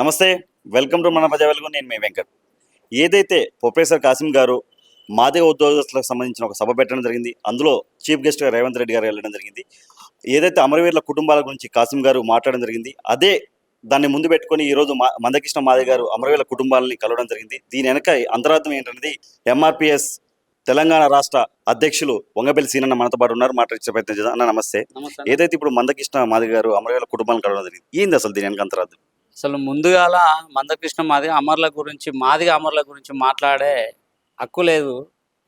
నమస్తే. Welcome to మన ప్రజా వెలుగు. నేను మీ వెంకట్. ఏదైతే ప్రొఫెసర్ కాసిం గారు మాదిగ ఉద్యోగస్తులకు సంబంధించిన ఒక సభ పెట్టడం జరిగింది. అందులో చీఫ్ గెస్ట్గా రేవంత్ రెడ్డి గారు వెళ్ళడం జరిగింది. ఏదైతే అమరవీరుల కుటుంబాల గురించి కాసిం గారు మాట్లాడడం జరిగింది, అదే దాన్ని ముందు పెట్టుకొని ఈరోజు మందకృష్ణ మాదిగ గారు అమరవీరుల కుటుంబాలని కలవడం జరిగింది. దీని వెనక అంతరార్థం ఏంటనేది ఎంఆర్పిఎస్ తెలంగాణ రాష్ట్ర అధ్యక్షులు వంగబెల్లి సీనన్న మనతో పాటు ఉన్నారు. మాట్లాడే ప్రయత్నం చేద్దాం. అన్న నమస్తే. ఏదైతే ఇప్పుడు మందకృష్ణ మాదిగ గారు అమరవీరుల కుటుంబాలను కలవడం జరిగింది, ఏంది అసలు దీని వెనక అంతరార్థం? అసలు ముందుగాల మందకృష్ణ మాదిగ అమరుల గురించి మాట్లాడే హక్కు లేదు,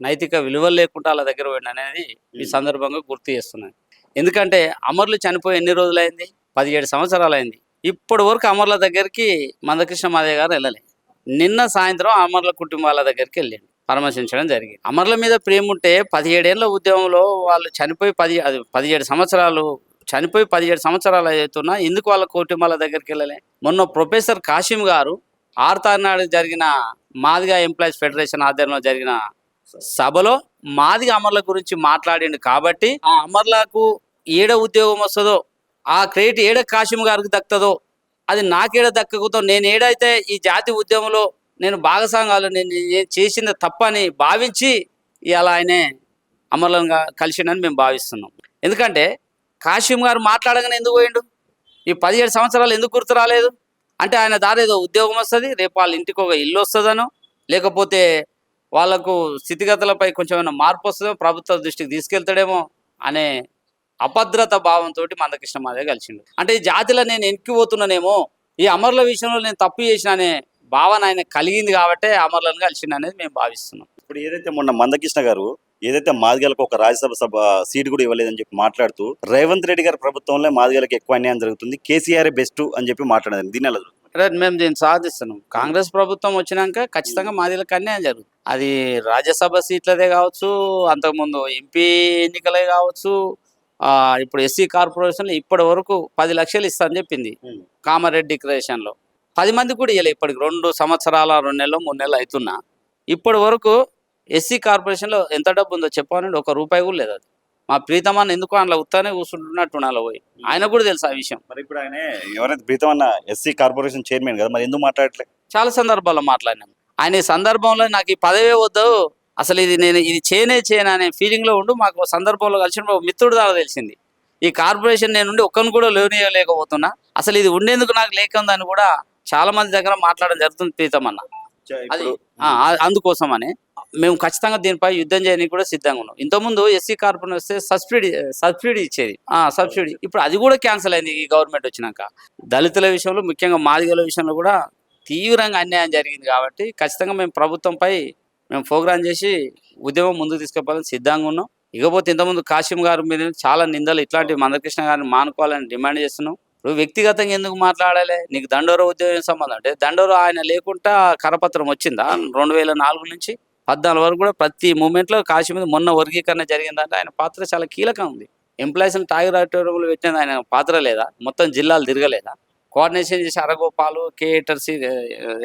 నైతిక విలువలు లేకుండా వాళ్ళ దగ్గర పోయింది అనేది ఈ సందర్భంగా గుర్తు చేస్తున్నాను. ఎందుకంటే అమరులు చనిపోయి ఎన్ని రోజులైంది? 17 సంవత్సరాలు అయింది. ఇప్పటి వరకు అమరుల దగ్గరికి మందకృష్ణ మాదిగ గారు వెళ్ళలే. నిన్న సాయంత్రం అమరుల కుటుంబాల దగ్గరికి వెళ్ళండి, పరామర్శించడం జరిగింది. అమరుల మీద ప్రేమ ఉంటే 17 ఏళ్ళ ఉద్యమంలో వాళ్ళు చనిపోయి 17 సంవత్సరాలు చనిపోయి 17 సంవత్సరాలు అవుతున్నా ఎందుకు వాళ్ళ కుటుంబాల దగ్గరికి వెళ్ళలే? మొన్న ప్రొఫెసర్ కాసిం గారు ఆర్తానాడు జరిగిన మాదిగ ఎంప్లాయీస్ ఫెడరేషన్ ఆధ్వర్యంలో జరిగిన సభలో మాదిగ అమరుల గురించి మాట్లాడిండు. కాబట్టి ఆ అమరులకు ఏడ ఉద్యోగం వస్తుందో, ఆ క్రెడిట్ ఏడ కాసిం గారికి దక్కుతుందో, అది నాకేడ దక్కకుతో, నేను ఏడైతే ఈ జాతి ఉద్యమంలో నేను భాగస్వామ్యాలు నేను చేసిన తప్పని భావించి ఇలా ఆయనే అమరులంగా కలిసిండని మేము భావిస్తున్నాం. ఎందుకంటే కాసిం గారు మాట్లాడగానే ఎందుకు పోయిండు? ఈ 17 సంవత్సరాలు ఎందుకు గుర్తు రాలేదు? అంటే ఆయన దారి ఏదో ఉద్యోగం వస్తుంది, రేపు వాళ్ళ ఇంటికి ఒక ఇల్లు వస్తుందనో, లేకపోతే వాళ్ళకు స్థితిగతులపై కొంచెం ఏమైనా మార్పు వస్తుందో, ప్రభుత్వ దృష్టికి తీసుకెళ్తాడేమో అనే అభద్రత భావంతో మందకృష్ణ మాదిగ కలిసిండు. అంటే ఈ జాతిలో నేను ఎక్కిపోతున్నానేమో, ఈ అమరుల విషయంలో నేను తప్పు చేసిన అనే భావన ఆయన కలిగింది కాబట్టే అమరులను కలిసిండు అనేది మేము భావిస్తున్నాం. ఇప్పుడు ఏదైతే మొన్న మందకృష్ణ గారు ఏదైతే మాదిగలకు ఒక రాజ్యసభ సీట్ కూడా ఇవ్వలేదని చెప్పి మాట్లాడుతూ, రేవంత్ రెడ్డి గారి ప్రభుత్వంలో మాదిగలకు ఎక్కువ అన్యాయం జరుగుతుంది, కేసీఆర్ బెస్ట్ అని చెప్పి మాట్లాడారు. దీని ఎలా మేము దీన్ని సాధిస్తున్నాం. కాంగ్రెస్ ప్రభుత్వం వచ్చినాక ఖచ్చితంగా మాదిగలకు అన్యాయం జరుగుతుంది. అది రాజ్యసభ సీట్లదే కావచ్చు, అంతకుముందు ఎంపీ ఎన్నికలే కావచ్చు, ఇప్పుడు ఎస్సీ కార్పొరేషన్లో ఇప్పటి వరకు 10 లక్షలు ఇస్తా అని చెప్పింది కామారెడ్డి డిక్లరేషన్లో. 10 మంది కూడా ఇవ్వలే. ఇప్పటికి 2 సంవత్సరాల 2 నెలలు 3 నెలలు అవుతున్నా ఇప్పటి వరకు ఎస్సీ కార్పొరేషన్లో ఎంత డబ్బు ఉందో చెప్పానండి, 1 రూపాయి కూడా లేదు. అది మా ప్రీతమాన్ని ఎందుకు అందులో ఉత్తానే కూర్చుంటున్నట్టు అలా పోయి ఆయన కూడా తెలుసు ఆ విషయం. మరి ఇప్పుడు ఆయన ఎవరైతే ప్రీతమన్న ఎస్సీ కార్పొరేషన్ చైర్మన్ కదా, మరి ఎందుకు మాట్లాడట్లేదు? చాలా సందర్భాల్లో మాట్లాడినాం. ఆయన ఈ సందర్భంలో నాకు ఈ పదవే వద్దు, అసలు నేను ఇది చేయను అనే ఫీలింగ్లో ఉండు. మాకు సందర్భంలో కలిసిన మిత్రుడు ద్వారా తెలిసింది, ఈ కార్పొరేషన్ నేను ఉండి ఒక్కరిని కూడా లేకపోతున్నా, అసలు ఇది ఉండేందుకు నాకు లేకుందని కూడా చాలా మంది దగ్గర మాట్లాడడం జరుగుతుంది ప్రీతమన్న. అది అందుకోసమని మేము ఖచ్చితంగా దీనిపై యుద్ధం చేయడానికి కూడా సిద్ధంగా ఉన్నాం. ఇంతకుముందు ఎస్సీ కార్పొరేషన్ వస్తే సబ్సిడీ ఇచ్చేది, సబ్సిడీ ఇప్పుడు అది కూడా క్యాన్సిల్ అయింది ఈ గవర్నమెంట్ వచ్చినాక. దళితుల విషయంలో, ముఖ్యంగా మాదిగల విషయంలో కూడా తీవ్రంగా అన్యాయం జరిగింది. కాబట్టి ఖచ్చితంగా మేము ప్రభుత్వంపై ప్రోగ్రాం చేసి ఉద్యమం ముందుకు తీసుకెళ్ళాలని సిద్ధంగా ఉన్నాం. ఇకపోతే ఇంతకుముందు కాసిం గారి మీద చాలా నిందలు, ఇట్లాంటి మందకృష్ణ గారిని మానుకోవాలని డిమాండ్ చేస్తున్నాం. ఇప్పుడు వ్యక్తిగతంగా ఎందుకు మాట్లాడాలి? నీకు దండోర ఉద్యోగం సంబంధం అంటే దండోర ఆయన లేకుండా కరపత్రం వచ్చిందా? 2004 నుంచి 14 వరకు కూడా ప్రతి మూమెంట్లో కాశీ మీద మొన్న వర్గీకరణ జరిగిందంటే ఆయన పాత్ర చాలా కీలకం ఉంది. ఎంప్లాయీస్ని టాగర్ ఆడిటోరియంలో పెట్టినది ఆయన పాత్ర లేదా? మొత్తం జిల్లాలు తిరగలేదా? కోఆర్డినేషన్ చేసి అరగోపాలు,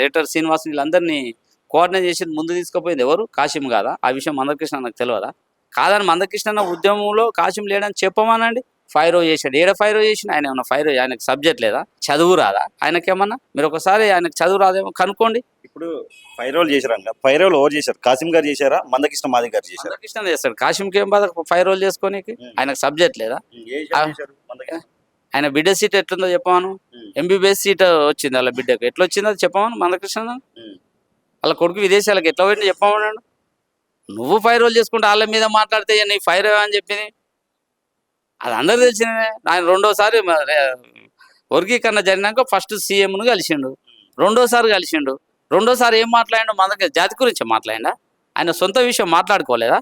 ఏటర్ శ్రీనివాస్ వీళ్ళందరినీ కోఆర్డినేట్ చేసి ముందు తీసుకుపోయింది ఎవరు? కాశీం కాదా? ఆ విషయం మందకృష్ణ నాకు తెలియదా? కాదని మందకృష్ణ ఉద్యమంలో కాశీం లేడని చెప్పమానండి. ఫైరో చేశాడు. ఏడ ఫైరో చేసిన ఆయన ఏమన్నా ఆయనకు సబ్జెక్ట్ లేదా? చదువు రాదా ఆయనకేమన్నా? మీరు ఒకసారి ఆయనకు చదువు రాదేమో కనుక్కోండి. ఇప్పుడు ఫైరోలు చేశారంట. ఫైరోలు ఎవరు చేశారు? కాసిం గారు చేశారా, మందకృష్ణ మాదిగ గారు చేశారు? మందకృష్ణ చేస్తాడు. కాశీంకి ఏం బాధ ఫైరోలు చేసుకోనికి? ఆయనకు సబ్జెక్ట్ లేదా? ఆయన బిడ్డ సీట్ ఎట్లుందో చెప్పాను. ఎంబీబీఎస్ సీట్ వచ్చింది వాళ్ళ బిడ్డకు, ఎట్లా వచ్చిందో అది చెప్పాను. మందకృష్ణ వాళ్ళ కొడుకు విదేశాలకు ఎట్లా పోయింది చెప్పమన్నాడు. నువ్వు ఫైరోలు చేసుకుంటే వాళ్ళ మీద మాట్లాడితే నీ ఫైర్ అని చెప్పింది అది అందరు తెలిసిందే. ఆయన రెండోసారి వర్గీకరణ జరిగినాక ఫస్ట్ సీఎంను కలిసిండు, రెండోసారి కలిసిండు. రెండోసారి ఏం మాట్లాడిండు? మన జాతి గురించి మాట్లాడిండా? ఆయన సొంత విషయం మాట్లాడుకోలేదా?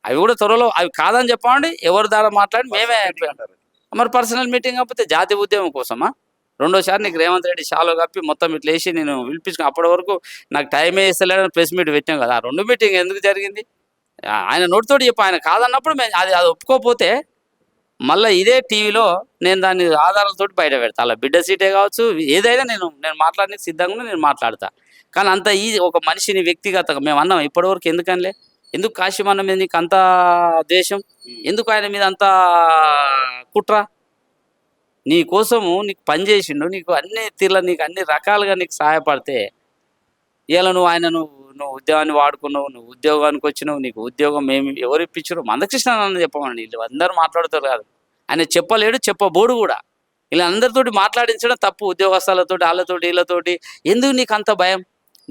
అవి కూడా త్వరలో అవి కాదని చెప్పండి. ఎవరి ద్వారా మాట్లాడి మేమే మరి పర్సనల్ మీటింగ్ కాకపోతే జాతి ఉద్యమం కోసమా? రెండోసారి నీకు రేవంత్ రెడ్డి షాలో కప్పి మొత్తం ఇట్లా వేసి నేను పిలిపించుకుని అప్పటి వరకు నాకు టైమే వేస్తలేదని ప్రెస్ మీట్ పెట్టాం కదా. ఆ 2 మీటింగ్ ఎందుకు జరిగింది? ఆయన నోటితోటి చెప్పి ఆయన కాదన్నప్పుడు మేము అది ఒప్పుకోకపోతే మళ్ళీ ఇదే టీవీలో నేను దాని ఆధారాలతో బయట పెడతా. అలా బిడ్డ సీటే కావచ్చు, ఏదైనా నేను మాట్లాడిన సిద్ధంగా నేను మాట్లాడతా. కానీ అంత ఒక మనిషిని వ్యక్తిగతంగా మేము అన్నాం ఇప్పటివరకు ఎందుకనిలే? ఎందుకు కాశీం అన్న మీద నీకు అంత ద్వేషం? ఎందుకు ఆయన మీద అంత కుట్ర? నీ కోసము నీకు పని చేసిండు, నీకు అన్ని తీర్ల నీకు అన్ని రకాలుగా నీకు సహాయపడితే ఇలా నువ్వు నువ్వు ఉద్యోగాన్ని వాడుకున్నావు, నువ్వు ఉద్యోగానికి వచ్చినావు, నీకు ఉద్యోగం ఎవరు ఇప్పించారు? మందకృష్ణ అని చెప్పమండి. వీళ్ళు అందరూ మాట్లాడుతారు కాదు, ఆయన చెప్పలేడు, చెప్పబోడు కూడా. ఇలా అందరితోటి మాట్లాడించడం తప్పు. ఉద్యోగస్తులతోటి, వాళ్ళతోటి, వీళ్ళతోటి. ఎందుకు నీకు అంత భయం?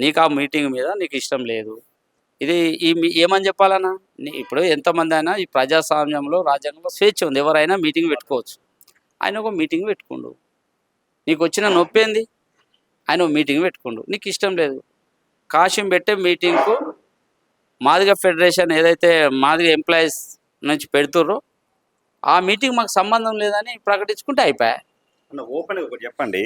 నీకు ఆ మీటింగ్ మీద నీకు ఇష్టం లేదు. ఇది ఏమని చెప్పాలన్నా, ఇప్పుడు ఎంతమంది అయినా ఈ ప్రజాస్వామ్యంలో, రాజ్యాంగంలో స్వేచ్ఛ ఉంది, ఎవరైనా మీటింగ్ పెట్టుకోవచ్చు. ఆయన ఒక మీటింగ్ పెట్టుకుండు, నీకు వచ్చిన నొప్పి ఏంది? ఆయన ఒక మీటింగ్ పెట్టుకుండు, నీకు ఇష్టం లేదు. కాశీం పెట్టే మీటింగ్కు మాదిగ ఫెడరేషన్ ఏదైతే మాదిగ ఎంప్లాయీస్ నుంచి పెడుతుర్రో ఆ మీటింగ్ మాకు సంబంధం లేదని ప్రకటించుకుంటే అయిపోయా. ఓపెన్ ఒకటి చెప్పండి,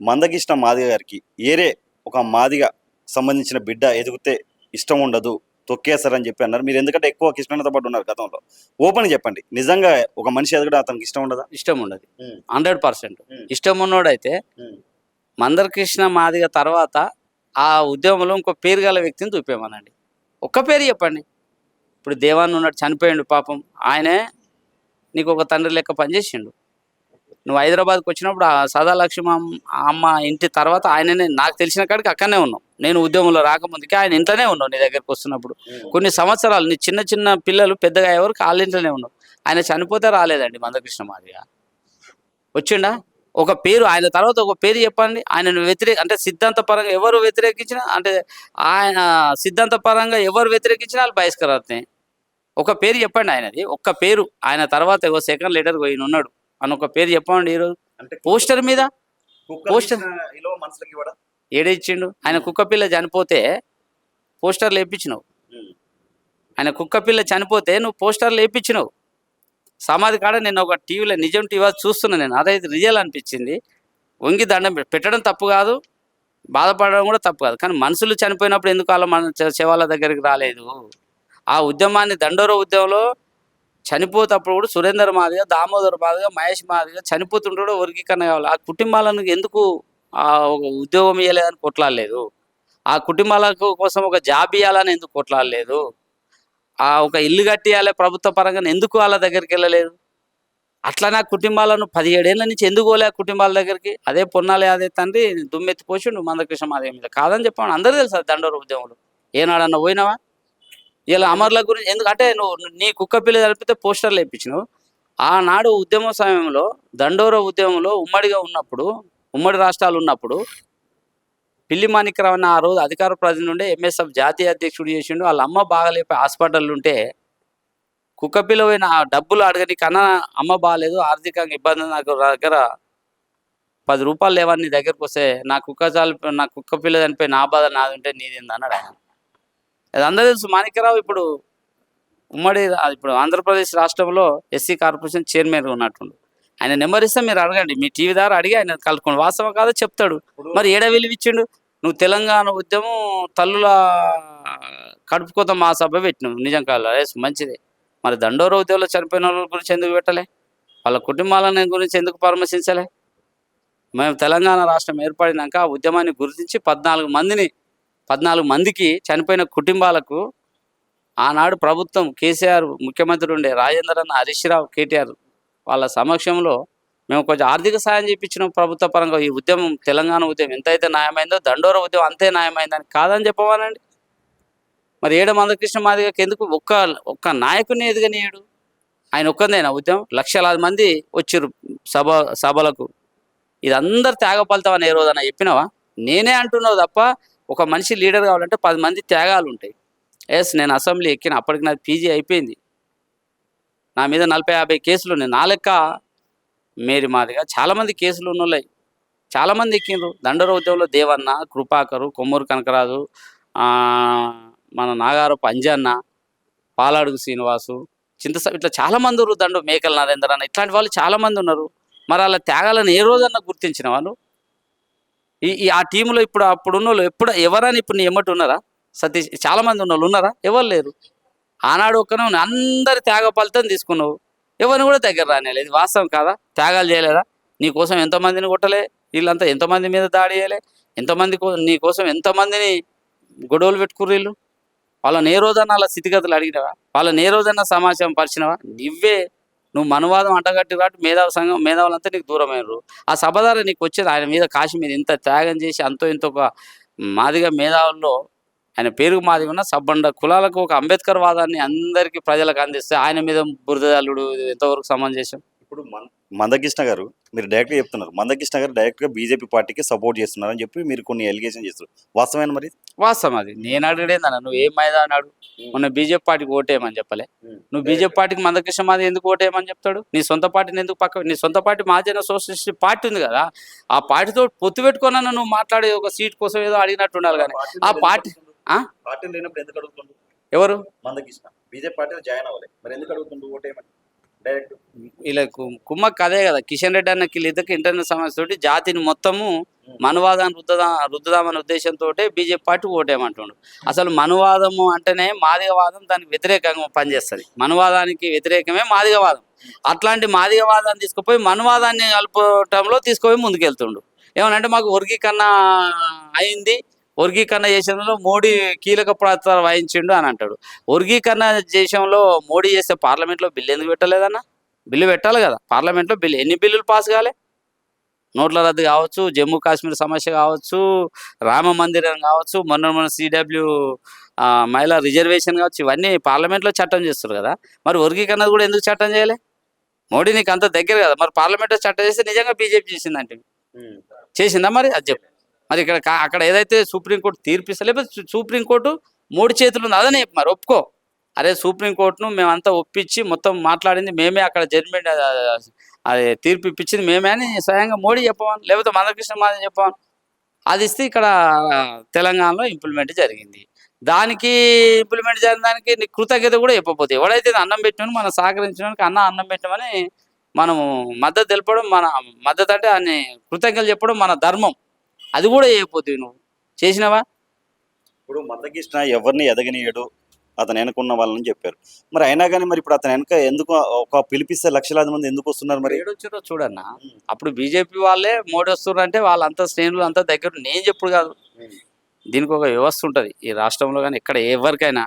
మందకృష్ణ మాదిగ గారికి ఏరే ఒక మాదిగ సంబంధించిన బిడ్డ ఎదిగితే ఇష్టం ఉండదు, తొక్కేస్తారని చెప్పి అన్నారు మీరు. ఎందుకంటే ఎక్కువ కృష్ణతో పాటు ఉన్నారు గతంలో. ఓపెన్ చెప్పండి, నిజంగా ఒక మనిషి ఎదగడం అతనికి ఇష్టం ఉండదా? ఇష్టం ఉండదు, 100%. ఇష్టం ఉన్నోడైతే మందకృష్ణ మాదిగ తర్వాత ఆ ఉద్యమంలో ఇంకో పేరు గల వ్యక్తిని చూపేమనండి. ఒక్క పేరు చెప్పండి. ఇప్పుడు దేవాన్ని ఉన్నాడు, చనిపోయిండు పాపం. ఆయనే నీకు ఒక తండ్రి లెక్క పనిచేసిండు. నువ్వు హైదరాబాద్కి వచ్చినప్పుడు ఆ సదాలక్ష్మి అమ్మ ఇంటి తర్వాత ఆయననే, నాకు తెలిసిన కాడికి అక్కడనే ఉన్నావు. నేను ఉద్యమంలో రాకముందుకి ఆయన ఇంట్లోనే ఉన్నావు. నీ దగ్గరికి వస్తున్నప్పుడు కొన్ని సంవత్సరాలు నీ చిన్న చిన్న పిల్లలు పెద్దగా ఎవరు వాళ్ళ ఇంట్లోనే ఉన్నావు. ఆయన చనిపోతే రాలేదండి మందకృష్ణ మాదిగ. వచ్చిండా? ఒక పేరు, ఆయన తర్వాత ఒక పేరు చెప్పండి. ఆయనను అంటే సిద్ధాంతపరంగా ఎవరు వ్యతిరేకించినా, అంటే ఆయన సిద్ధాంతపరంగా ఎవరు వ్యతిరేకించినా వాళ్ళు బహిష్కరార్థే. ఒక పేరు చెప్పండి ఆయనది, ఒక్క పేరు. ఆయన తర్వాత ఒక సెకండ్ లీడర్ పోయిన ఉన్నాడు అని ఒక పేరు చెప్పండి ఈరోజు. అంటే పోస్టర్ మీద పోస్టర్ ఏడిచ్చిండు. ఆయన కుక్క పిల్ల చనిపోతే పోస్టర్లు వేయించినావు. ఆయన కుక్క పిల్ల చనిపోతే నువ్వు పోస్టర్లు వేయించినావు. సమాధి కాడ నేను ఒక టీవీలో, నిజం టీవీ చూస్తున్నా నేను, అదైతే రియల్ అనిపించింది. వంగి దండం పెట్టడం తప్పు కాదు, బాధపడడం కూడా తప్పు కాదు. కానీ మనుషులు చనిపోయినప్పుడు ఎందుకు వాళ్ళ మన శవాల దగ్గరికి రాలేదు? ఆ ఉద్యమాన్ని, దండోర ఉద్యమంలో చనిపోతప్పుడు కూడా సురేందర్ మాదిగ, దామోదర్ మాదిగ, మహేష్ మాదిగ చనిపోతుంటాడు వర్గీకరణ కావాలి. ఆ కుటుంబాలను ఎందుకు ఒక ఉద్యోగం ఇవ్వలేదని కొట్లాడలేదు? ఆ కుటుంబాల కోసం ఒక జాబ్ ఇవ్వాలని ఎందుకు కొట్లాడలేదు? ఆ ఒక ఇల్లు కట్టియాలి ప్రభుత్వ పరంగా ఎందుకు వాళ్ళ దగ్గరికి వెళ్ళలేదు? అట్లా నా కుటుంబాలను 17 ఏళ్ళ నుంచి ఎందుకు పోలే కుటుంబాల దగ్గరికి? అదే పొన్నాలే, అదే తండ్రి దుమ్మెత్తిపోసిండు మందకృష్ణ మాదిగ మీద. కాదని చెప్పాను, అందరూ తెలుసు దండోర ఉద్యమంలో. ఏనాడన్నా పోయినావా? ఇలా అమరుల గురించి ఎందుకంటే నువ్వు నీ కుక్క పిల్ల కలిపితే పోస్టర్లు వేయించినావు. ఆనాడు ఉద్యమ సమయంలో, దండోర ఉద్యమంలో ఉమ్మడిగా ఉన్నప్పుడు, ఉమ్మడి రాష్ట్రాలు ఉన్నప్పుడు పిల్లి మాణిక్యరావు అన్న ఆ రోజు అధికార ప్రతినిధి నుండి ఎంఎస్ఎఫ్ జాతీయ అధ్యక్షుడు చేసిండు. వాళ్ళ అమ్మ బాగలేపై హాస్పిటల్ ఉంటే కుక్కపిల్ల పోయిన ఆ డబ్బులు అడగని కన్నా, అమ్మ బాగాలేదు, ఆర్థికంగా ఇబ్బంది, నాకు దగ్గర 10 రూపాయలు లేవని నీ దగ్గరకు వస్తే నా కుక్క పిల్ల చనిపోయి నా బాధ నాది ఉంటే నీదింది అన్నాడు ఆయన. అది అందరూ తెలుసు. మాణిక్యరావు ఇప్పుడు ఇప్పుడు ఆంధ్రప్రదేశ్ రాష్ట్రంలో ఎస్సీ కార్పొరేషన్ చైర్మన్గా ఉన్నట్టుండు. ఆయన నెంబర్ ఇస్తే మీరు అడగండి, మీ టీవీ ద్వారా అడిగి ఆయన కలుపుకోండి. వాస్తవం కాదో చెప్తాడు. మరి ఏడ విలువిచ్చిండు? నువ్వు తెలంగాణ ఉద్యమం తల్లుల కడుపుకోత మహాసభ పెట్టినావు, నిజం కాదు మంచిదే. మరి దండోర ఉద్యమంలో చనిపోయిన వాళ్ళ గురించి ఎందుకు పెట్టలే? వాళ్ళ కుటుంబాల గురించి ఎందుకు పరామర్శించలే? మేము తెలంగాణ రాష్ట్రం ఏర్పడినాక ఆ ఉద్యమాన్ని గుర్తించి 14 మందికి చనిపోయిన కుటుంబాలకు ఆనాడు ప్రభుత్వం, కేసీఆర్ ముఖ్యమంత్రి ఉండే, రాజేందర్ అన్న, హరీష్ రావు, కేటీఆర్ వాళ్ళ సమక్షంలో మేము కొంచెం ఆర్థిక సాయం చేయించినాం ప్రభుత్వ పరంగా. ఈ ఉద్యమం, తెలంగాణ ఉద్యమం ఎంతైతే న్యాయమైందో దండోర ఉద్యమం అంతే న్యాయమైందని కాదని చెప్పవాలండి. మరి ఏడ మందకృష్ణ మాదిగకి ఎందుకు ఒక్క నాయకుని ఎదుగనీయడు? ఆయన ఒక్కదేనా ఉద్యమం? లక్షలాది మంది వచ్చిర్రు సభలకు. ఇది అందరు త్యాగ ఫలితం అని ఏ రోజన్నా చెప్పినావా? నేనే అంటున్నావు తప్ప, ఒక మనిషి లీడర్ కావాలంటే 10 మంది త్యాగాలు ఉంటాయి. నేను అసెంబ్లీ ఎక్కిన, అప్పటికి నాది పీజీ అయిపోయింది. నా మీద 40-50 కేసులు ఉన్నాయి. నా లెక్క మేరీ మాదిగా చాలామంది కేసులు ఉన్నాయి. చాలామంది ఎక్కిండ్రు దండోర ఉద్యమంలో. దేవన్న, కృపాకరు, కొమ్మూరు కనకరాజు, మన నాగారపు అంజన్న, పాలాడుగు శ్రీనివాసు, ఇట్లా చాలామంది ఉన్నారు. మేకల నరేందర్ అన్న, ఇట్లాంటి వాళ్ళు చాలామంది ఉన్నారు. మరి వాళ్ళ త్యాగాలను ఏ రోజన్నా గుర్తించిన వాళ్ళు? ఆ టీంలో అప్పుడున్న వాళ్ళు ఎవరని ఇప్పుడు నీ ఎమ్మటి ఉన్నారా? సతీష్, చాలామంది ఉన్న వాళ్ళు ఉన్నారా? ఎవరు లేరు. ఆనాడు ఒక్కనే అందరి త్యాగ ఫలితం తీసుకున్నావు. ఎవరిని కూడా దగ్గర రానేలేదు. వాస్తవం కాదా? త్యాగాలు చేయలేదా? నీ కోసం ఎంతమందిని కొట్టలే? వీళ్ళంతా ఎంతమంది మీద దాడి చేయలే? నీ కోసం ఎంతమందిని గొడవలు పెట్టుకుర్రు వీళ్ళు? వాళ్ళని ఏ రోజన్నా వాళ్ళ స్థితిగతులు అడిగినవా? వాళ్ళని ఏ రోజన్నా సమాచారం పరిచినవా? నువ్వు మనువాదం అంటగట్టి కాబట్టి మేధావి సంఘం మేధావులంతా నీకు దూరమైనరు. ఆ సభ ద్వారా నీకు వచ్చేది ఆయన మీద కాశీ మీద ఇంత త్యాగం చేసి అంతో ఇంత ఒక మాదిగ మేధావుల్లో ఆయన పేరుకు మాదిగ ఉన్న సబ్బండ కులాలకు ఒక అంబేద్కర్ వాదాన్ని అందరికీ ప్రజలకు అందిస్తే ఆయన మీద బురదల్లుడు ఎంతవరకు సమంజసం? ఇప్పుడు మందకృష్ణ గారు మీరు డైరెక్ట్గా చెప్తున్నారు, మందకృష్ణ గారు డైరెక్ట్గా బీజేపీ పార్టీకి సపోర్ట్ చేస్తున్నారని చెప్పి మీరు కొన్ని ఎలిగేషన్ చేస్తారు, వాస్తవమైన మరి? వాస్తవం అది. నేను అడిగేదన్న నువ్వు ఏం మైదా అన్నాడు, మొన్న బీజేపీ పార్టీకి ఓటేయమని చెప్పలే. నువ్వు బీజేపీ పార్టీకి మందకృష్ణ మాది ఎందుకు ఓటేయమని చెప్తాడు? నీ సొంత పార్టీని ఎందుకు నీ సొంత పార్టీ మహాజన సోషలిస్ట్ పార్టీ ఉంది కదా, ఆ పార్టీతో పొత్తు పెట్టుకున్నా నువ్వు మాట్లాడే ఒక సీట్ కోసం ఏదో అడిగినట్టు ఉండాలి. కానీ ఆ పార్టీ పార్టీ లేనప్పుడు ఎందుకు అడుగుతుండు ఎవరు? మందకృష్ణ బీజేపీ పార్టీలో జాయిన్ అవ్వాలి, మరి ఎందుకు అడుగుతుండు ఓటేయమని డైరెక్ట్? ఇలా కుమ్మక్క అదే కదా, కిషన్ రెడ్డి అన్న వీళ్ళిద్దరికి ఇంటర్నల్ సమస్య తోటి జాతిని మొత్తము మనువాదాన్ని రుద్దుదామనే ఉద్దేశంతో బీజేపీ పార్టీ ఓటేయమంటుండు. అసలు మనువాదము అంటేనే మాదిగవాదం దానికి వ్యతిరేకంగా పనిచేస్తుంది. మనువాదానికి వ్యతిరేకమే మాదిగవాదం. అట్లాంటి మాదిగవాదాన్ని తీసుకుపోయి మనువాదాన్ని కలపటంలో తీసుకుపోయి ముందుకెళ్తుండు. ఏమనంటే మాకు వర్గీకరణ అయింది, వర్గీకరణ చేసేందులో మోడీ కీలక పాత్ర వహించిండు అని అంటాడు. వర్గీకరణ దేశంలో మోడీ చేస్తే పార్లమెంట్లో బిల్లు ఎందుకు పెట్టలేదన్న? బిల్లు పెట్టాలి కదా. పార్లమెంట్లో బిల్లు ఎన్ని బిల్లులు పాస్ కాలే? నోట్ల రద్దు కావచ్చు, జమ్మూ కాశ్మీర్ సమస్య కావచ్చు, రామ మందిరం కావచ్చు, మొన్న సిడబ్ల్యూ మహిళా రిజర్వేషన్ కావచ్చు, ఇవన్నీ పార్లమెంట్లో చట్టం చేస్తారు కదా. మరి వర్గీకరణ కూడా ఎందుకు చట్టం చేయలే? మోడీ నీకు అంత దగ్గర కదా, మరి పార్లమెంట్లో చట్టం చేస్తే నిజంగా బీజేపీ చేసిందంటే చేసిందా? మరి అది చెప్పు. మరి ఇక్కడ అక్కడ ఏదైతే సుప్రీంకోర్టు తీర్పిస్తా, లేకపోతే సుప్రీంకోర్టు 3 చేతులు ఉంది అదనే చెప్పు. మరి ఒప్పుకో, అరే సుప్రీంకోర్టును మేమంతా ఒప్పించి మొత్తం మాట్లాడింది మేమే, అక్కడ జడ్జిమెంట్ అది తీర్పు ఇప్పించింది మేమే అని స్వయంగా మోడీ చెప్పమని, లేకపోతే మందకృష్ణ మాది చెప్పమని. అది ఇస్తే ఇక్కడ తెలంగాణలో ఇంప్లిమెంట్ జరిగింది. దానికి ఇంప్లిమెంట్ జరిగిన దానికి నీ కృతజ్ఞత కూడా చెప్పకపోతే ఎవడైతే అన్నం పెట్టినాను మనం సహకరించడానికి అన్నం పెట్టమని మనము మద్దతు తెలపడం, మన మద్దతు అంటే అన్ని కృతజ్ఞతలు చెప్పడం మన ధర్మం. అది కూడా చేయకపోతే నువ్వు చేసినావా? ఇప్పుడు మందకృష్ణ ఎవరిని ఎదగనీయడు, అతను వెనుకున్న వాళ్ళని చెప్పారు. మరి అయినా కానీ మరి ఇప్పుడు అతను వెనక ఎందుకు ఒక పిలిపిస్తే లక్షలాది మంది ఎందుకు వస్తున్నారు? మరి ఏడొచ్చారో చూడన్న. అప్పుడు బీజేపీ వాళ్ళే మోడీ వస్తున్నారు అంటే వాళ్ళంతా శ్రేణులు అంతా దగ్గర. నేను చెప్పుడు కాదు, దీనికి ఒక వ్యవస్థ ఉంటుంది ఈ రాష్ట్రంలో. కానీ ఎక్కడ ఎవరికైనా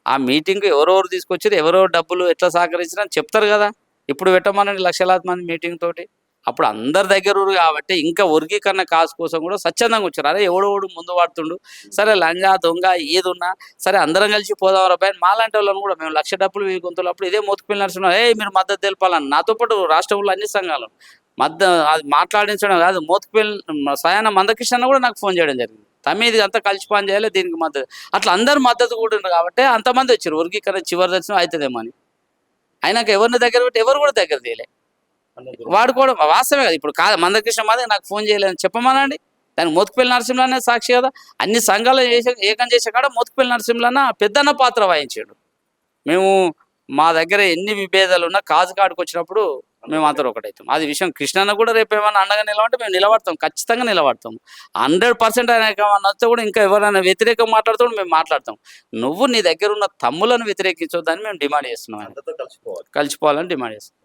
ఆ మీటింగ్ ఎవరెవరు తీసుకొచ్చారు, ఎవరెవరు డబ్బులు ఎట్లా సహకరించినా చెప్తారు కదా. ఇప్పుడు పెట్టమని లక్షలాది మంది మీటింగ్ తోటి అప్పుడు అందరి దగ్గర కాబట్టి ఇంకా వర్గీకరణ కాసు కోసం కూడా స్వచ్ఛందంగా వచ్చారు. అరే ఎవడోడు ముందు వాడుతుండు, సరే లంజా దొంగ ఏది ఉన్నా సరే అందరం కలిసి పోదాం రాబాయ్. మాలాంటి వాళ్ళని కూడా మేము 1,00,000 డబ్బులు గొంతులు ఇదే మోతుకుపోయిన నడుచున్నాం. మీరు మద్దతు తెలపాలని నాతో పాటు రాష్ట్రంలో అన్ని సంఘాలు అది మాట్లాడించడం కాదు, మోతుకుపోయిన స్వయాన మందకృష్ణ కూడా నాకు ఫోన్ చేయడం జరిగింది. తమీది అంతా కలిసి పని చేయాలి, దీనికి మద్దతు. అట్లా అందరు మద్దతు కూడా ఉంది కాబట్టి అంతమంది వచ్చారు. వర్గీకరణ చివరి దర్శనం అవుతుందేమో అని. అయినాక ఎవరిని దగ్గర పెట్టి ఎవరు కూడా దగ్గర తీయలే. వాడుకోవడం వాస్తవమే కదా. ఇప్పుడు కాదు మందకృష్ణ మాది నాకు ఫోన్ చేయలేదని చెప్పమనండి. దానికి మోతుకుపల్లి నరసింహనే సాక్షి కదా. అన్ని సంఘాలు ఏకం చేసే కాడ మోతుకుపల్లి నరసింహన్న పెద్దన్న పాత్ర వహించాడు. మేము మా దగ్గర ఎన్ని విభేదాలు ఉన్నా కాజు కాడికి వచ్చినప్పుడు మేము అందరూ ఒకటైతాం. అది విషయం కృష్ణన్న కూడా రేపు ఏమన్నా అండగా నిలబడితే మేము నిలబడతాం, ఖచ్చితంగా నిలబడతాం. 100% ఆయన నచ్చితే కూడా ఇంకా ఎవరైనా వ్యతిరేకం మాట్లాడుతూ మేము మాట్లాడతాం. నువ్వు నీ దగ్గర ఉన్న తమ్ములను వ్యతిరేకించొద్దని మేము డిమాండ్ చేస్తున్నాం. అందరితో కలిసిపోవాలి. కలిసిపోవాలని డిమాండ్ చేస్తాం.